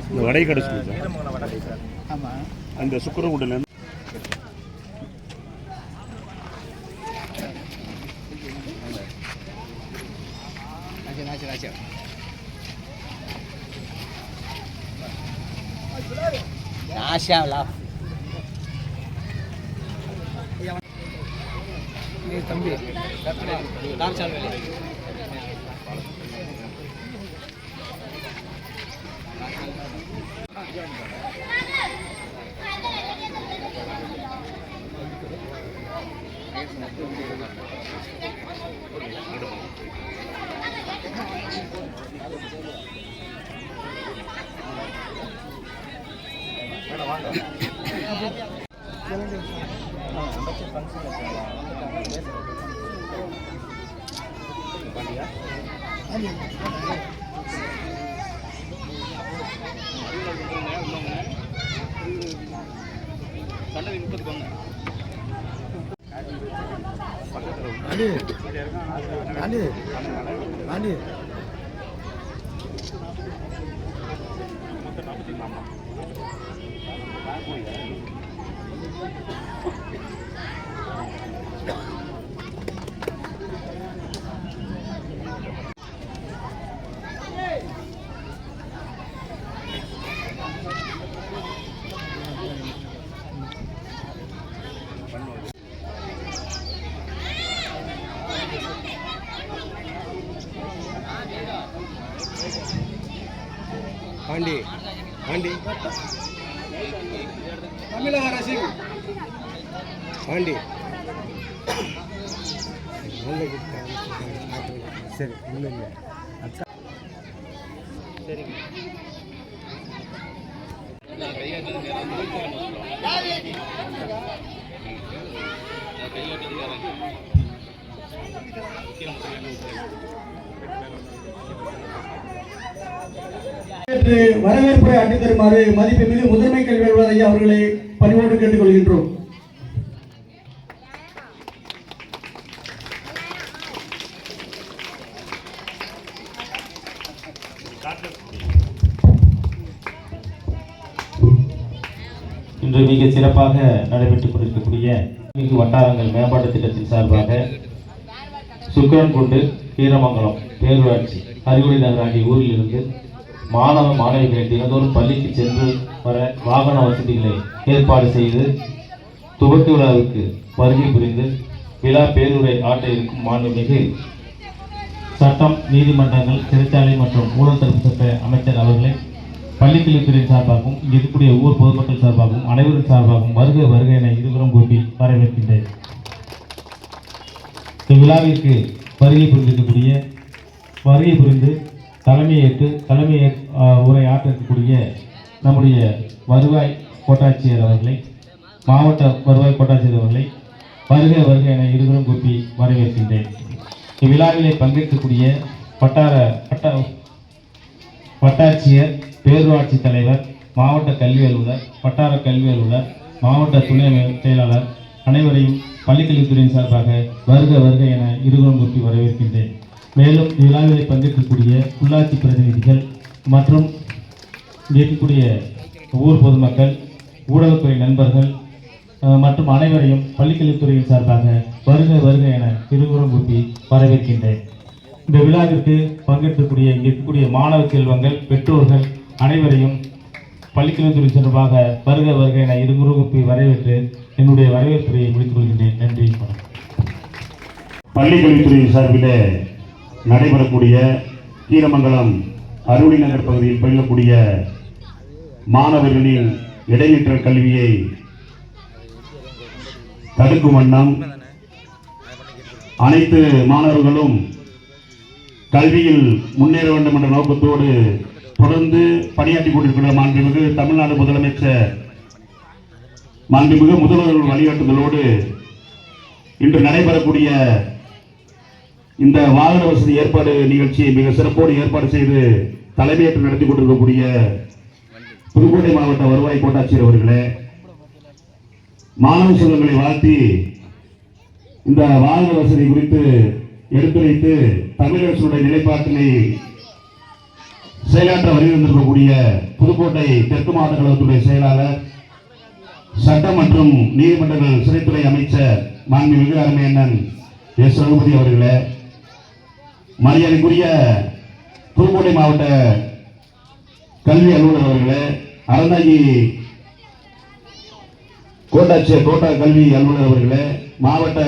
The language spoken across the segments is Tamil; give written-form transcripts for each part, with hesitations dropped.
இந்த வடை கடை சார். ஆமாம், அந்த சுக்கரங்குடிலேருந்து தம்பி பாண்டி பாண்டி தமிழக அரசு பாண்டி சரி இல்லை இல்லை அக்கா சரிங்க. வரவேற்பை அட்டி தருமாறு மதிப்புமிகு முதன்மை கல்வி அலுவலர் ஐயா அவர்களை பணிவோடு கேட்டுக்கொள்கின்றோம். இன்று மிக சிறப்பாக நடைபெற்றுக் கொண்டிருக்கக்கூடிய மிகு வட்டாரங்கள் மேம்பாட்டு திட்டத்தின் சார்பாக சுக்கரன்குண்டு கீரமங்கலம் பேரூராட்சி அறிகுறி நகர் ஆகிய ஊரிலிருந்து மாணவ மாணவிகளை தினந்தோறும் பள்ளிக்கு சென்று வர வாகன வசதிகளை ஏற்பாடு செய்து துவக்க விழாவுக்கு வருகை புரிந்து விழா பேருரை ஆட்ட இருக்கும் மாண்புமிகு சட்டம், நீதிமன்றங்கள், சிறைச்சாலை மற்றும் ஊழல் தடுப்பு சட்ட அமைச்சர் அவர்களை பள்ளிக்கல்வித்துறை சார்பாகவும் இங்கு இருக்கக்கூடிய ஊர் பொதுமக்கள் சார்பாகவும் அனைவரும் சார்பாகவும் வருக வருக என இருவரும் கூட்டி வரவேற்கின்றேன். இவ்விழாவிற்கு வருகை புரிந்து தலைமை உரை ஆற்றக்கூடிய நம்முடைய வருவாய் கோட்டாட்சியர் அவர்களை, மாவட்ட வருவாய் கோட்டாட்சியர் அவர்களை வருக வருக என இருவரும் கூப்பி வரவேற்கின்றேன். இவ்விழாவிலே பங்கேற்கக்கூடிய வட்டாட்சியர், பேரூராட்சி தலைவர், மாவட்ட கல்வி அலுவலர், வட்டார கல்வி அலுவலர், மாவட்ட துணை செயலாளர் அனைவரையும் பள்ளிக்கல்வித்துறையின் சார்பாக வருக வருக என இருவரும் கூப்பி வரவேற்கின்றேன். மேலும் இவ்விழாவிலே பங்கேற்கக்கூடிய உள்ளாட்சி பிரதிநிதிகள் மற்றும் இருக்கக்கூடிய ஊர் பொதுமக்கள், ஊடகத்துறை நண்பர்கள், மற்றும் அனைவரையும் பள்ளிக்கல்வித்துறையின் சார்பாக வருக வருக என திருவுரம் கூப்பி வரவேற்கின்றேன். இந்த விழாவிற்கு பங்கேற்கக்கூடிய இங்கே இருக்கக்கூடிய மாணவ செல்வங்கள், பெற்றோர்கள் அனைவரையும் பள்ளிக்கல்வித்துறை சார்பாக வருக வருக என இருமுறை கூப்பி வரவேற்று என்னுடைய வரவேற்புரையை முடித்துக் கொள்கின்றேன். நன்றி. பள்ளிக்கல்வித்துறை சார்பிலே நடைபெறக்கூடிய கீரமங்கலம் அருளி நகர் பகுதியில் பயிலக்கூடிய மாணவர்களின் இடைநிற்றல் கல்வியை தடுக்கும் வண்ணம் அனைத்து மாணவர்களும் கல்வியில் முன்னேற வேண்டும் என்ற நோக்கத்தோடு தொடர்ந்து பணியாற்றி கொண்டிருக்கிற மாண்புமிகு தமிழ்நாடு முதலமைச்சர் மாண்புமிகு முதல்வர்கள் வழிகாட்டுதலோடு இன்று நடைபெறக்கூடிய இந்த வாகன வசதி ஏற்பாடு நிகழ்ச்சியை மிக சிறப்போடு ஏற்பாடு செய்து தலைமையேற்று நடத்தி கொண்டிருக்கக்கூடிய புதுக்கோட்டை மாவட்ட வருவாய் கோட்டாட்சியர் அவர்களே, மாணவ செல்வங்களை வாழ்த்தி இந்த வாகன வசதி குறித்து எடுத்துரைத்து தமிழக அரசுடைய நிலைப்பாட்டினை செயலாற்ற வருகின்றிருக்கக்கூடிய புதுக்கோட்டை தெற்கு மாவட்ட கழகத்துடைய செயலாளர், சட்டம் மற்றும் நீதிமன்றங்கள் சிறைத்துறை அமைச்சர் மாண்புமிகு அருமையண்ணன் எஸ். ரகுபதி அவர்களே, மரியாதைக்குரிய புதுக்கோட்டை மாவட்ட கல்வி அலுவலர் அவர்களே, அறந்தாங்கி கோட்டாட்சியர் கோட்டா கல்வி அலுவலர் அவர்களே, மாவட்ட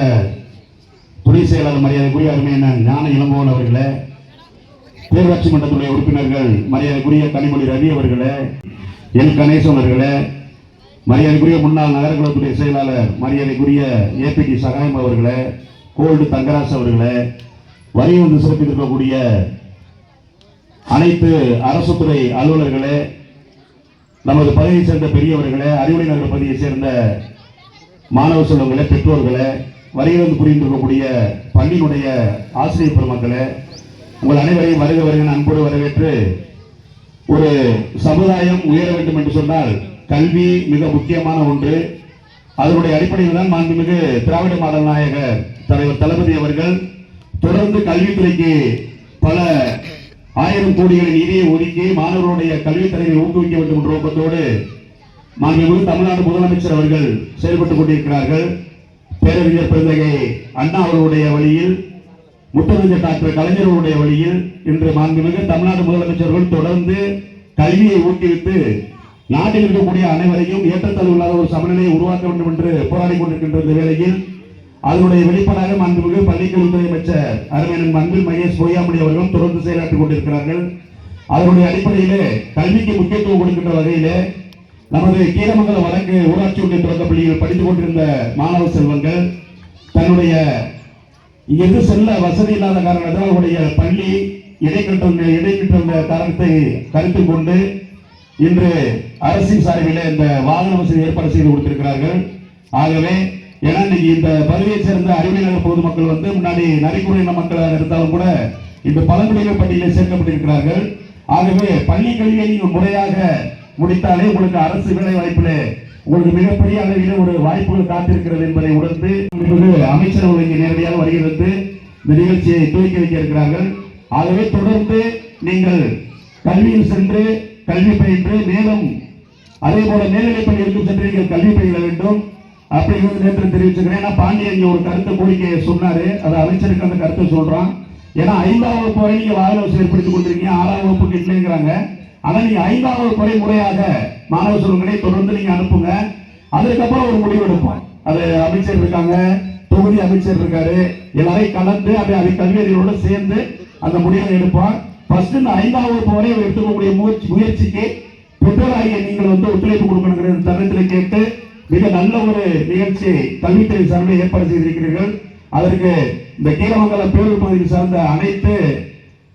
துணை செயலாளர் மரியாதைக்குரிய அருமையண்ணன் ஞான இளங்கோவன் அவர்களே, பேரூராட்சி மன்றத்துடைய உறுப்பினர்கள் மரியாதைக்குரிய கனிமொழி ரவி அவர்களே, எல். கணேசன் அவர்களே, மரியாதைக்குரிய முன்னாள் நகரக்குழத்துடைய செயலாளர் மரியாதைக்குரிய ஏபிடி சகாயம் அவர்களே, கோல்டு தங்கராசு அவர்களே, வரி வந்து சிறப்பித்திருக்கக்கூடிய அனைத்து அரசு துறை அலுவலர்களே, நமது பகுதியை சேர்ந்த பெரியவர்களே, அறிவுரை நகர் பகுதியை சேர்ந்த மாணவ செல்வங்களே, பெற்றோர்களே, வருகிறது புரிந்திருக்கக்கூடிய பள்ளியினுடைய ஆசிரியர் பெருமக்களே, உங்கள் அனைவரையும் வருக வருக அன்போடு வரவேற்று, ஒரு சமுதாயம் உயர வேண்டும் என்று சொன்னால் கல்வி மிக முக்கியமான ஒன்று. அதனுடைய அடிப்படையில் தான் மாண்புமிகு திராவிட மாடல் நாயகர் தலைவர் தளபதி அவர்கள் தொடர்ந்து கல்வித்துறைக்கு பல 1000 கோடிகளை நிதியை ஒதுக்கி மாணவர்களுடைய கல்வித்தரவை ஊக்குவிக்க வேண்டும் என்ற நோக்கத்தோடு மாண்புமிகு தமிழ்நாடு முதலமைச்சர் அவர்கள் செயல்பட்டுக் கொண்டிருக்கிறார்கள். பேரறிஞர் பெருந்தகை அண்ணா அவர்களுடைய வழியில், முத்தமிழ் டாக்டர் கலைஞர்களுடைய வழியில் இன்று மாண்புமிகு தமிழ்நாடு முதலமைச்சர்கள் தொடர்ந்து கல்வியை ஊக்குவித்து நாட்டில் இருக்கக்கூடிய அனைவரையும் ஏற்றத்தாழ்வு இல்லாத ஒரு சமநிலையை உருவாக்க வேண்டும் என்று போராடி கொண்டிருக்கின்ற இந்த வேளையில் அதனுடைய வெளிப்பாடாக மாண்புமிகு பள்ளிக்கல்வித்துறை அமைச்சர் அருமையன் அன்பில் மகேஷ் பொய்யாமொழி அவர்களும் தொடர்ந்து செயலாற்றிக் கொண்டிருக்கிறார்கள். அதனுடைய அடிப்படையிலே கல்விக்கு முக்கியத்துவம் கொடுக்கின்ற வகையிலே நமது கீரமங்கலம் வடக்கு ஊராட்சி ஒன்றிய தொடக்க பள்ளியில் படித்துக் கொண்டிருந்த மாணவ செல்வங்கள் தன்னுடைய எது செல்ல வசதி இல்லாத காரணத்தால் அவருடைய பள்ளி இடைநிற்ற காரணத்தை கருத்தில் கொண்டு இன்று அரசின் சார்பில் இந்த வாகன வசதி ஏற்பாடு செய்து கொடுத்திருக்கிறார்கள். ஆகவே ஏன்னா இன்னைக்கு இந்த பகுதியை சேர்ந்த அறிவியல் நகர் பொதுமக்கள் வந்து முன்னாடி நரிக்குறையின மக்களாக இருந்தாலும் கூட இந்த பழங்குடியினர் பட்டியலில் சேர்க்கப்பட்டிருக்கிறார்கள். ஆகவே பள்ளி கல்வியை நீங்கள் முறையாக முடித்தாலே உங்களுக்கு அரசு வேலை வாய்ப்பிலே உங்களுக்கு மிகப்பெரிய அளவில் ஒரு வாய்ப்புகள் காத்திருக்கிறது என்பதை உணர்ந்து அமைச்சர் இங்கே நேரடியாக வருகிறது இந்த நிகழ்ச்சியை துவக்கி வைக்க இருக்கிறார்கள். ஆகவே தொடர்ந்து நீங்கள் கல்வியில் சென்று கல்வி பயின்று மேலும் அதே போல மேல்நிலைப்பள்ளி இருக்கும் சென்று நீங்கள் கல்வி பயில வேண்டும் அப்படிங்கிறது நேற்று தெரிவிச்சுக்கிறேன். ஏன்னா பாண்டியன் இங்க ஒரு கருத்தை கோரிக்கையை சொன்னாரு, அதை அமைச்சருக்கு அந்த கருத்தை சொல்றான். ஏன்னா 5ஆம் வகுப்பு வரை நீங்க வாகன வசதி ஏற்படுத்திக் கொண்டிருக்கீங்க, 6ஆம் வகுப்புக்கு இல்லைங்கிறாங்க. ஆனா நீங்க 5ஆம் வகுப்பு முறையாக மாணவ செல்வங்களை தொடர்ந்து நீங்க அனுப்புங்க. அதுக்கப்புறம் ஒரு முடிவு எடுப்போம். அது அமைச்சர் இருக்காங்க, தொகுதி அமைச்சர் இருக்காரு, எல்லாரையும் கலந்து அதை கல்வியறிவோட சேர்ந்து அந்த முடிவை எடுப்போம். ஃபர்ஸ்ட் இந்த 5ஆம் வகுப்பு வரை எடுத்துக்கக்கூடிய முயற்சிக்கு பெற்றோராகிய நீங்கள் வந்து ஒத்துழைப்பு கொடுக்கணுங்கிற தருணத்தில் கேட்டு மிக நல்ல ஒரு நிகழ்ச்சியை கல்வித்துறை சார்பில் ஏற்பாடு செய்திருக்கிறீர்கள். அதற்கு இந்த கீரமங்கலம் பேரூர் பகுதியில் சார்ந்த அனைத்து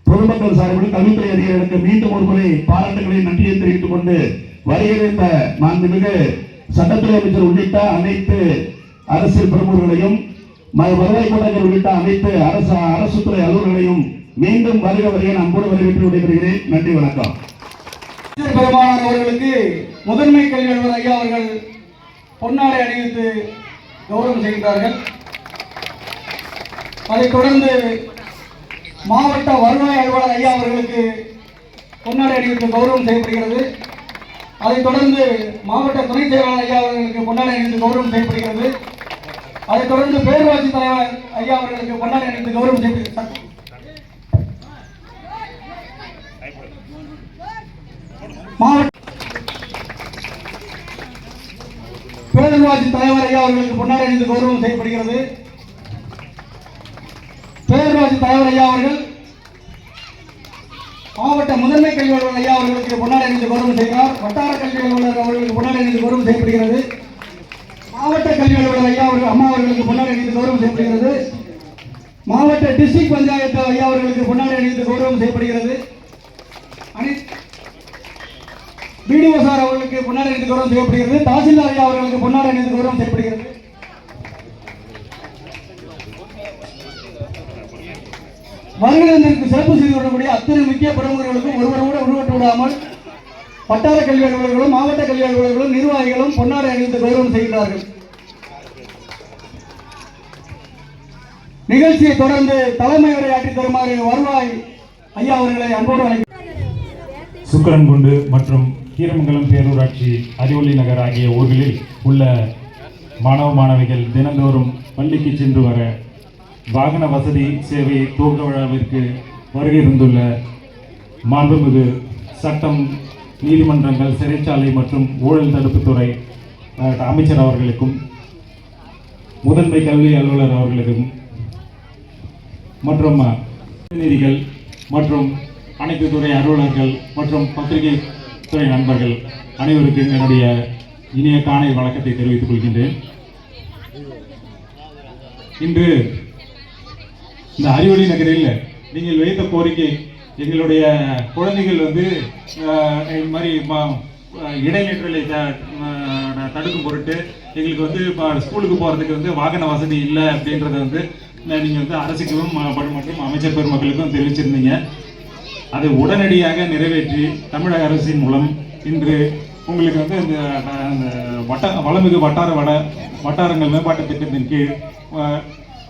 பொதுமக்கள் சார்பில் கல்வித்துறை அதிகாரிகளுக்கு மீண்டும் ஒரு முறை பாராட்டுகளையும் நன்றியை தெரிவித்துக் கொண்டு வருகிற இந்த மாண்புமிகு சட்டத்துறை அமைச்சர் உள்ளிட்ட அனைத்து அரசியல் பிரமுகர்களையும் வருவாய் கோட்டாட்சியர் உள்ளிட்ட அனைத்து அரசு துறை அலுவலர்களையும் மீண்டும் வருக வருகை அன்போடு வரவேற்று விடைபெறுகிறேன். நன்றி, வணக்கம். பெருமானார் அவர்களுக்கு முதன்மை கல்வி அலுவலர் ஐயா அவர்கள் பொன்னாடை அணிவித்து கௌரவம் செய்கிறார்கள். அதைத் தொடர்ந்து மாவட்ட வருவாய் அலுவலர் ஐயா அவர்களுக்கு பொன்னாடை அணிவித்து கௌரவம் செய்யப்படுகிறது. அதைத் தொடர்ந்து மாவட்ட துணைச் செயலாளர் ஐயா அவர்களுக்கு பொன்னாடை அணிந்து கௌரவம் செய்யப்படுகிறது. அதைத் தொடர்ந்து பேரூராட்சி தலைவர் ஐயா அவர்களுக்கு பொன்னாடை அணிந்து கௌரவம் செய்யப்படுகிறது. மாவட்ட பேரூராட்சி தலைவர் ஐயா அவர்களுக்கு பொன்னாடை அணிந்து கௌரவம் செய்யப்படுகிறது. பேரூராட்சி தலைவர் ஐயா அவர்கள் மாவட்ட முதன்மை கல்வி அலுவலர் ஐயா அவர்களுக்கு பொன்னாடை அணிந்து கௌரவம் செய்கிறார். வட்டார கல்வி அலுவலர் அவர்களுக்கு பொன்னாடை அணிந்து கௌரவம் செய்யப்படுகிறது. மாவட்ட கல்வி அலுவலர் ஐயா அவர்கள் அம்மா அவர்களுக்கு பொன்னாடை அணிந்து கௌரவம் செய்யப்படுகிறது. மாவட்ட டிஸ்ட்ரிக்ட் பஞ்சாயத்து ஐயா அவர்களுக்கு பொன்னாடை அணிந்து கௌரவம் செய்யப்படுகிறது. பிடிஓ சார் அவர்களுக்கு பொன்னாடை அணிந்து கௌரவம் செய்யப்படுகிறது. தாசில்தார் ஐயா அவர்களுக்கு பொன்னாடை அணிந்து கௌரவம் செய்யப்படுகிறது. வருகிறதற்கு சிறப்பு செய்து வரக்கூடிய அத்தனை முக்கிய பிரமுகர்களுக்கும் ஒருவர் கூட உருவட்டு விடாமல் வட்டார கல்வி அலுவலர்களும் மாவட்ட கல்வி அலுவலர்களும் நிர்வாகிகளும் பொன்னாடை அணிந்து கௌரவம் செய்கிறார்கள். நிகழ்ச்சியை தொடர்ந்து தலைமை உரையாற்றி தருமாறு வருவாய் ஐயா அவர்களை அன்போடு அழைக்கிறேன். சுக்கரன்குண்டு மற்றும் கீரமங்கலம் பேரூராட்சி அறிவொளி நகர் ஆகிய ஊர்களில் உள்ள மாணவ மாணவிகள் தினந்தோறும் பள்ளிக்கு சென்று வர வாகன வசதி சேவை துவக்க விழாவிற்கு வருகை இருந்துள்ள மாண்புமிகு சட்டம், நீதிமன்றங்கள், சிறைச்சாலை மற்றும் ஊழல் தடுப்புத்துறை அமைச்சர் அவர்களுக்கும் முதன்மை கல்வி அலுவலர் அவர்களுக்கும் மற்றும் பிரதிநிதிகள் மற்றும் அனைத்து துறை அலுவலர்கள் மற்றும் பத்திரிகை துறை நண்பர்கள் அனைவருக்கும் என்னுடைய இனிய காலை வணக்கத்தை தெரிவித்துக் கொள்கின்றேன். இன்று இந்த அறிவொளி நகரில் நீங்கள் வைத்த கோரிக்கை, எங்களுடைய குழந்தைகள் வந்து இது மாதிரி இடைநிற்றலை தடுக்கும் பொருட்டு எங்களுக்கு வந்து ஸ்கூலுக்கு போகிறதுக்கு வந்து வாகன வசதி இல்லை அப்படின்றத வந்து நீங்கள் வந்து அரசுக்கும் மற்றும் அமைச்சர் பெருமக்களுக்கும் தெரிவிச்சிருந்தீங்க. அதை உடனடியாக நிறைவேற்றி தமிழக அரசின் மூலம் இன்று உங்களுக்கு வந்து இந்த வளமிகு வட்டாரங்கள் மேம்பாட்டு திட்டத்தின் கீழ்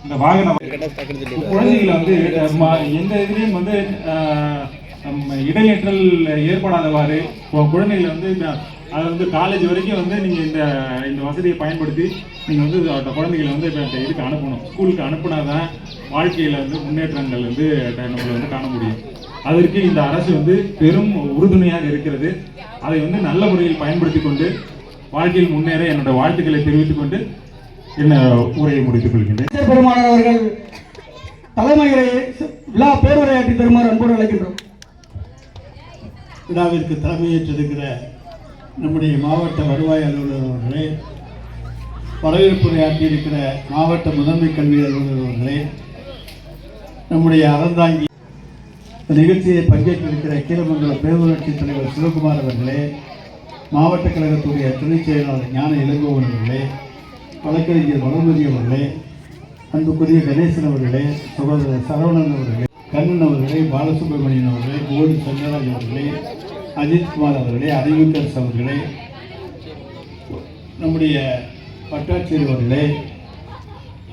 இந்த வாகன குழந்தைகளை வந்து எந்த இதுலேயும் வந்து இடைநிற்றல் ஏற்படாதவாறு குழந்தைகளை வந்து அதை வந்து காலேஜ் வரைக்கும் வந்து நீங்கள் இந்த வசதியை பயன்படுத்தி நீங்கள் வந்து குழந்தைகளை வந்து இதுக்கு அனுப்பணும். ஸ்கூலுக்கு அனுப்புனாதான் வாழ்க்கையில் வந்து முன்னேற்றங்கள் வந்து நம்மளை வந்து காண முடியும். அதற்கு இந்த அரசு வந்து பெரும் உறுதுணையாக இருக்கிறது. அதை வந்து நல்ல முறையில் பயன்படுத்தி கொண்டு வாழ்க்கையில் முன்னேற என்னுடைய வாழ்த்துக்களை தெரிவித்துக் கொண்டு என்ன உரையை முடித்துக் கொள்கின்றேன். பெருமானார் அவர்கள் தலைமையை விழா பேருரையாற்றி தருமாறு அன்போடு அழைக்கின்றோம். விழாவிற்கு தலைமையேற்றிருக்கிற நம்முடைய மாவட்ட வருவாய் அலுவலர் அவர்களே, வரவேற்புரையாற்றியிருக்கிற மாவட்ட முதன்மை கல்வி அலுவலர் அவர்களே, நம்முடைய அறந்தாங்கி நிகழ்ச்சியை பங்கேற்றிருக்கிற கீரமங்கலம் பேரூராட்சி தலைவர் சிவகுமார் அவர்களே, மாவட்ட கழகத்துடைய துணைச் செயலாளர் ஞான இளங்கோவன் அவர்களே, வழக்கறிஞர் வளர்மதி அவர்களே, அன்புக்குரிய கணேசன் அவர்களே, சகோதரர் சரவணன் அவர்களே, கண்ணன் அவர்களே, பாலசுப்ரமணியன் அவர்களே, கோடி சங்கராஜ் அவர்களே, அஜித்குமார் அவர்களே, அறிவுக்கரசு அவர்களே, நம்முடைய வட்டாட்சியர் அவர்களே,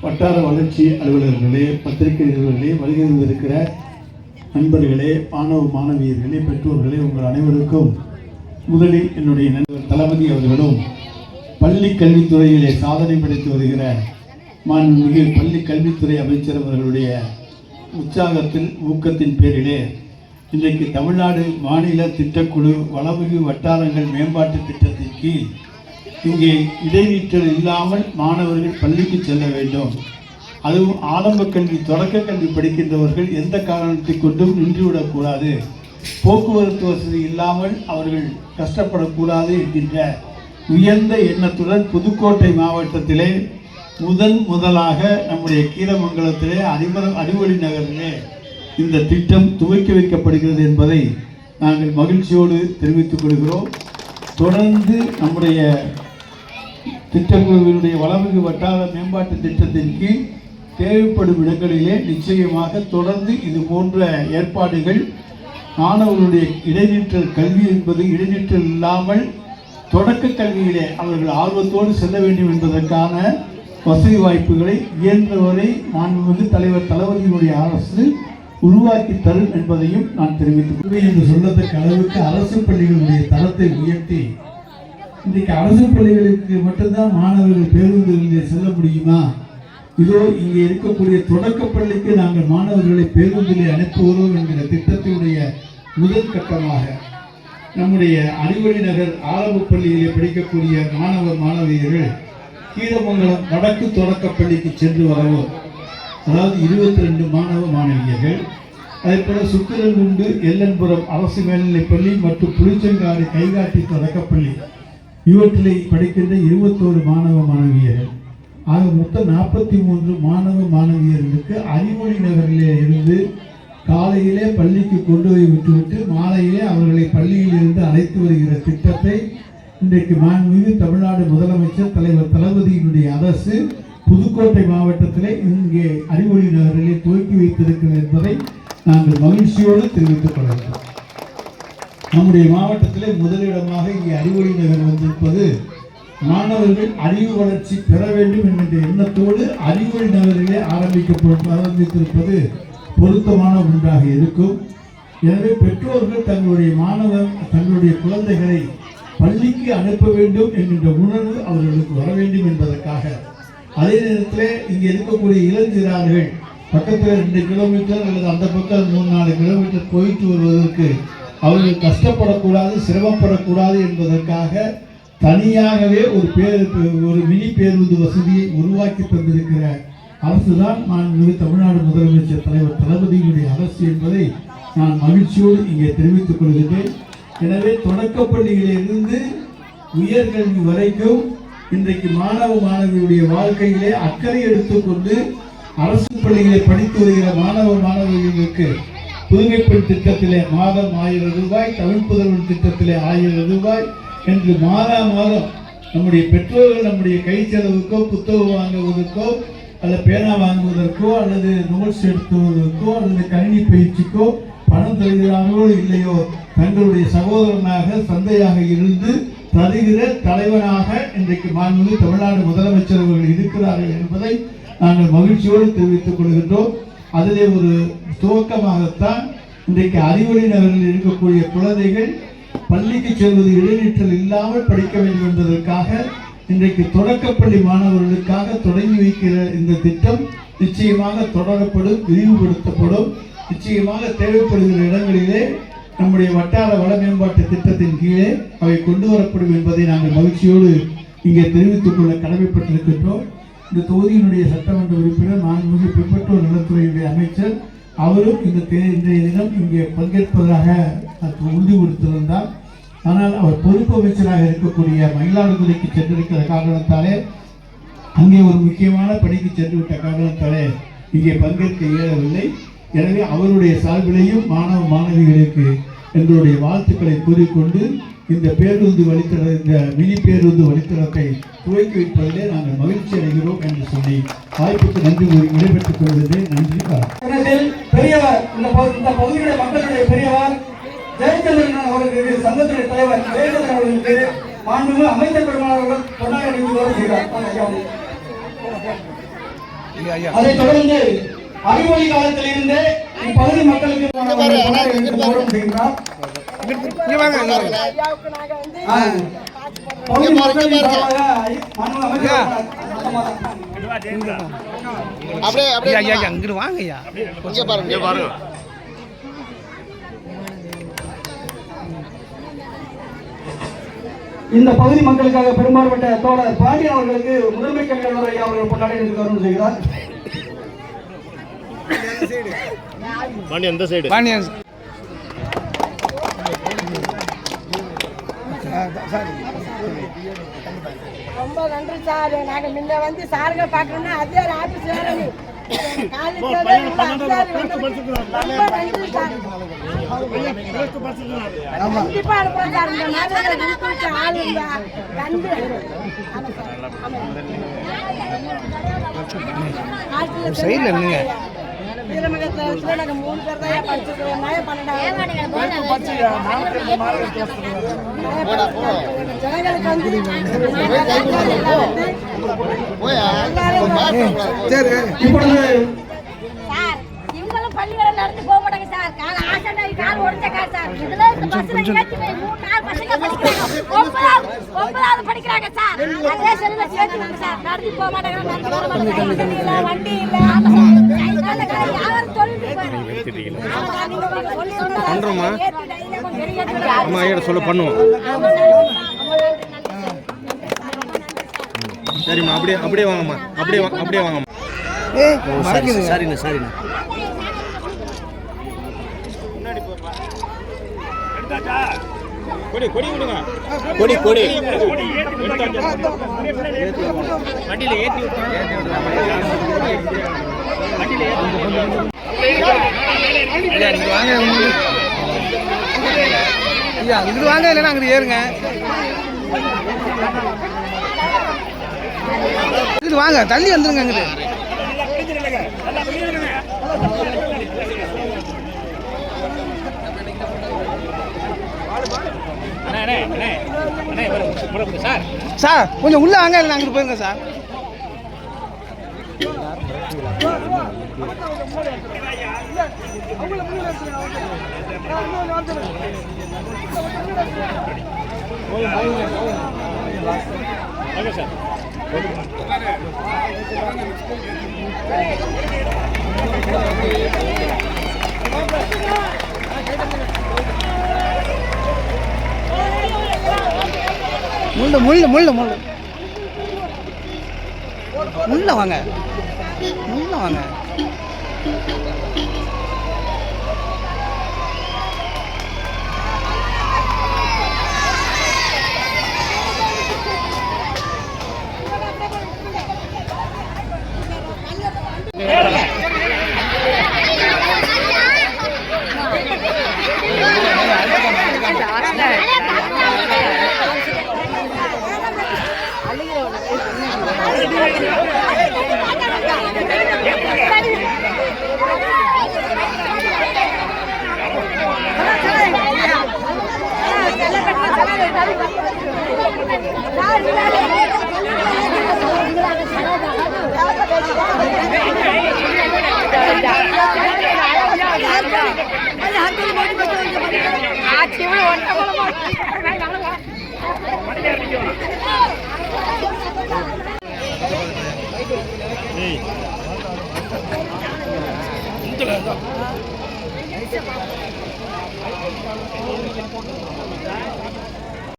வட்டார வளர்ச்சி அலுவலர்களே, பத்திரிகை நிறுவனர்களே, வருகை இருக்கிற நண்பர்களே, மாணவ மாணவியர்களே, பெற்றோர்களே, உங்கள் அனைவருக்கும் முதலில் என்னுடைய நண்பர் தளபதி அவர்களும் பள்ளி கல்வித்துறையிலே சாதனை படைத்து வருகிற மாண்புமிகு பள்ளி கல்வித்துறை அமைச்சர் அவர்களுடைய உற்சாகத்தில் ஊக்கத்தின் பேரிலே இன்றைக்கு தமிழ்நாடு மாநில திட்டக்குழு வளமிகு வட்டாரங்கள் மேம்பாட்டு திட்டத்தின் கீழ் இங்கே இடைநிற்றல் இல்லாமல் மாணவர்கள் பள்ளிக்கு செல்ல வேண்டும். அதுவும் ஆரம்ப கல்வி, தொடக்க கல்வி படிக்கின்றவர்கள் எந்த காரணத்தை கொண்டும் நின்றுவிடக்கூடாது, போக்குவரத்து வசதி இல்லாமல் அவர்கள் கஷ்டப்படக்கூடாது என்கின்ற உயர்ந்த எண்ணத்துடன் புதுக்கோட்டை மாவட்டத்திலே முதலாக நம்முடைய கீரமங்கலத்திலே அறிவொளி நகரிலே இந்த திட்டம் துவக்கி வைக்கப்படுகிறது என்பதை நாங்கள் மகிழ்ச்சியோடு தெரிவித்துக் கொள்கிறோம். தொடர்ந்து நம்முடைய திட்டக்குழுவினுடைய வளமிகு வட்டார மேம்பாட்டு திட்டத்தின் கீழ் தேவைப்படும் இடங்களிலே நிச்சயமாக தொடர்ந்து இது போன்ற ஏற்பாடுகள், மாணவர்களுடைய இடைநிற்றல் கல்வி என்பது இடைநிற்றல் இல்லாமல் தொடக்க கல்வியிலே அவர்கள் ஆர்வத்தோடு செல்ல வேண்டும் என்பதற்கான வசதி வாய்ப்புகளை இயன்றவரை மாண்புமிகு தலைவர் தளபதியினுடைய அரசு உருவாக்கி தரும் என்பதையும் நான் தெரிவித்துக் கொள்வேன். என்று சொல்லத்தக்க அளவுக்கு அரசு பள்ளிகளுடைய தரத்தை உயர்த்தி இன்றைக்கு அரசு பள்ளிகளுக்கு மட்டும்தான் மாணவர்கள் பேருந்துகளிலே செல்ல முடியுமா? இதோ இங்கே இருக்கக்கூடிய தொடக்கப் பள்ளிக்கு நாங்கள் மாணவர்களை பேருந்திலே அனுப்புகிறோம் என்கிற திட்டத்தினுடைய முதல் கட்டமாக நம்முடைய அறிவொளி நகர் ஆரம்ப பள்ளியிலே படிக்கக்கூடிய மாணவ மாணவியர்கள் கீரமங்கலம் வடக்கு தொடக்கப் பள்ளிக்கு சென்று வரவும், அதாவது 22 மாணவ மாணவியர்கள், அதேபோல சுக்கிரன்குண்டு எல்லன்புரம் அரசு மேல்நிலைப்பள்ளி மற்றும் புளிச்சங்காடு கைகாட்டி தொடக்கப்பள்ளி இவற்றிலே படிக்கின்ற 21 மாணவ மாணவியர்கள் ஆக மொத்தம் 43 மாணவ மாணவியர்களுக்கு அறிவொளி நகரிலே இருந்து காலையிலே பள்ளிக்கு கொண்டு போய் விட்டுவிட்டு மாலையிலே அவர்களை பள்ளியில் இருந்து அழைத்து வருகிற திட்டத்தை இன்றைக்கு மாண்புமிகு தமிழ்நாடு முதலமைச்சர் தலைவர் தளபதியினுடைய அரசு புதுக்கோட்டை மாவட்டத்திலே இங்கே அறிவொளி நகரிலே துவக்கி வைத்திருக்கிறது என்பதை நாங்கள் மகிழ்ச்சியோடு தெரிவித்துக் கொள்கிறோம். நம்முடைய மாவட்டத்திலே முதலிடமாக இங்கே அறிவொளி நகர் வந்திருப்பது மாணவர்கள் அறிவு வளர்ச்சி பெற வேண்டும் என்கின்ற எண்ணத்தோடு அறிவொளி நகரிலே ஆரம்பித்திருப்பது பொருத்தமான ஒன்றாக இருக்கும். எனவே பெற்றோர்கள் தங்களுடைய குழந்தைகளை பள்ளிக்கு அனுப்ப வேண்டும் என்கின்ற உணர்வு அவர்களுக்கு வர வேண்டும் என்பதற்காக, அதே நேரத்தில் இங்கே இருக்கக்கூடிய இளஞ்சிறார்கள் பக்கத்தில் 2 கிலோமீட்டர் அல்லது அந்த பக்கம் 3-4 கிலோமீட்டர் போயிட்டு வருவதற்கு அவர்கள் கஷ்டப்படக்கூடாது, சிரமப்படக்கூடாது என்பதற்காக தனியாகவே ஒரு மினி பேருந்து வசதியை உருவாக்கி தந்திருக்கிற அரசுதான் மாண்புமிகு தமிழ்நாடு முதலமைச்சர் தலைவர் தளபதியினுடைய அரசு என்பதை நான் மகிழ்ச்சியோடு இங்கே தெரிவித்துக் கொள்கிறேன். எனவே தொடக்கப்பள்ளியிலிருந்து உயர்கல்வி வரைக்கும் இன்றைக்கு மாணவ மாணவியுடைய வாழ்க்கையிலே அக்கறை எடுத்துக்கொண்டு அரசு பள்ளிகளை படித்து வருகிற மாணவ மாணவிகளுக்கு புதுமை பெண் திட்டத்திலே மாதம் 1000 ரூபாய், தமிழ் புதல்வன் திட்டத்திலே 1000 ரூபாய் என்று மாதம் நம்முடைய பெற்றோர்கள் நம்முடைய கை செலவுக்கோ புத்தகம் வாங்குவதற்கோ அல்லது பேனா வாங்குவதற்கோ அல்லது நோட்ஸ் எடுத்துவதற்கோ அல்லது கணினி பயிற்சிக்கோ பணம் தருகிறார்களோ இல்லையோ, தங்களுடைய சகோதரனாக தந்தையாக இருந்து தருகிற தலைவனாக இன்றைக்கு மாண்புமிகு தமிழ்நாடு முதலமைச்சர் அவர்கள் இருக்கிறார்கள் என்பதை நாங்கள் மகிழ்ச்சியோடு தெரிவித்துக் கொள்கின்றோம். அதிலே ஒரு துவக்கமாகத்தான் இன்றைக்கு அறிவொளி நகரில் இருக்கக்கூடிய குழந்தைகள் பள்ளிக்கு செல்வது இடைநிற்றல் இல்லாமல் படிக்க வேண்டும் என்பதற்காக இன்றைக்கு தொடக்கப்பள்ளி மாணவர்களுக்காக தொடங்கி வைக்கிற இந்த திட்டம் நிச்சயமாக தொடரப்படும், விரிவுபடுத்தப்படும். நிச்சயமாக தேவைப்படுகிற இடங்களிலே நம்முடைய வட்டார வள மேம்பாட்டு திட்டத்தின் கீழே அவை கொண்டு வரப்படும் என்பதை நாங்கள் மகிழ்ச்சியோடு இங்கே தெரிவித்துக் கொள்ள கடமைப்பட்டிருக்கின்றோம். இந்த தொகுதியினுடைய சட்டமன்ற உறுப்பினர் மாண்புமிகு பிற்பட்டோர் நலத்துறையுடைய அமைச்சர் அவரும் இன்றைய தினம் இங்கே பங்கேற்பதாக உறுதி கொடுத்திருந்தார். ஆனால் அவர் பொறுப்பு அமைச்சராக இருக்கக்கூடிய மயிலாடுதுறைக்கு சென்றிருக்கிற காரணத்தாலே, அங்கே ஒரு முக்கியமான பணிக்கு சென்றுவிட்ட காரணத்தாலே இங்கே பங்கேற்க இயலவில்லை. எனவே அவருடைய சார்பிலேயும் மாணவ மாணவிகளுக்கு எங்களுடைய வாழ்த்துக்களை கூறிக்கொண்டு இந்த மினி பேருந்து வழித்தடத்தை துவக்கி வைப்பதிலே நாங்கள் மகிழ்ச்சி அடைகிறோம் என்று சொல்லி வாய்ப்புக்கு நன்றி கூறி விடைபெற்றுக் கொள்வதே நன்றி. பெரியவர் இந்த பகுதியுடைய மக்களுடைய பெரியவர் ஜெயச்சந்திரன் அவர்களுக்கு சங்கத்துடைய தலைவர் ஜெயச்சந்திரன் அவர்களுக்கு மாண்புமிகு அமைச்சர் பெருமாள் கொண்டாட நிகழ்வு செய்கிறார். அதைத் தொடர்ந்து அறிவொளி காலத்தில் இருந்து இப்பகுதி மக்களுக்கு கௌரவம் செய்கிறார். இந்த பகுதி மக்களுக்காக பெரும்பாற்பட்ட தோழர் பாண்டியன் அவர்களுக்கு முதன்மை கல்வியாளர் ஐயா அவர்கள் கொண்டாடி கௌரவம் செய்கிறார். ரொம்ப நன்றி சார். நாங்க முன்ன வந்து சாருங்க பாக்கணும்னா அதே ஆபீஸ் வேற கண்டிப்பா அனுப்புறோம் சார். இந்த மாதிரி ஆள் இருந்தா வீரமங்கலத்துல நாங்க 3 பேர் தான் படிச்சிருக்கோம். 12 ஜனங்களுக்கு வந்து இவங்களும் பள்ளிகளை நடந்து போக மாட்டாங்க சார். கால் உடஞ்ச கார் சார். இதுல பஸ்ல ஏற்றி 3-4 பசங்க படிக்கிறாங்க. 9வது படிக்கிறாங்க சார். அதே செல்லுல சேர்த்துங்க சார். நடந்து போக மாட்டாங்க. வண்டி இல்ல. யாரும் தொழில் பண்றோமா? அம்மா ஐயா சொல்ல பண்ணுவோம். சரிம்மா, அப்படியே வாங்கம்மா, அப்படியே வாங்கம்மா. சரிண்ணா. கொடி விடுங்க. கொடி வண்டியில ஏற்றி இங்கிட்டு வாங்க, இல்லைன்னா அங்கிட்டு ஏறுங்க. இது வாங்க, தள்ளி வந்துருங்க அங்கிட்டு. சார் கொஞ்சம் உள்ள வாங்க, இல்லை அங்கிட்டு போயிருங்க சார். முள்ள வாங்க. ஏய்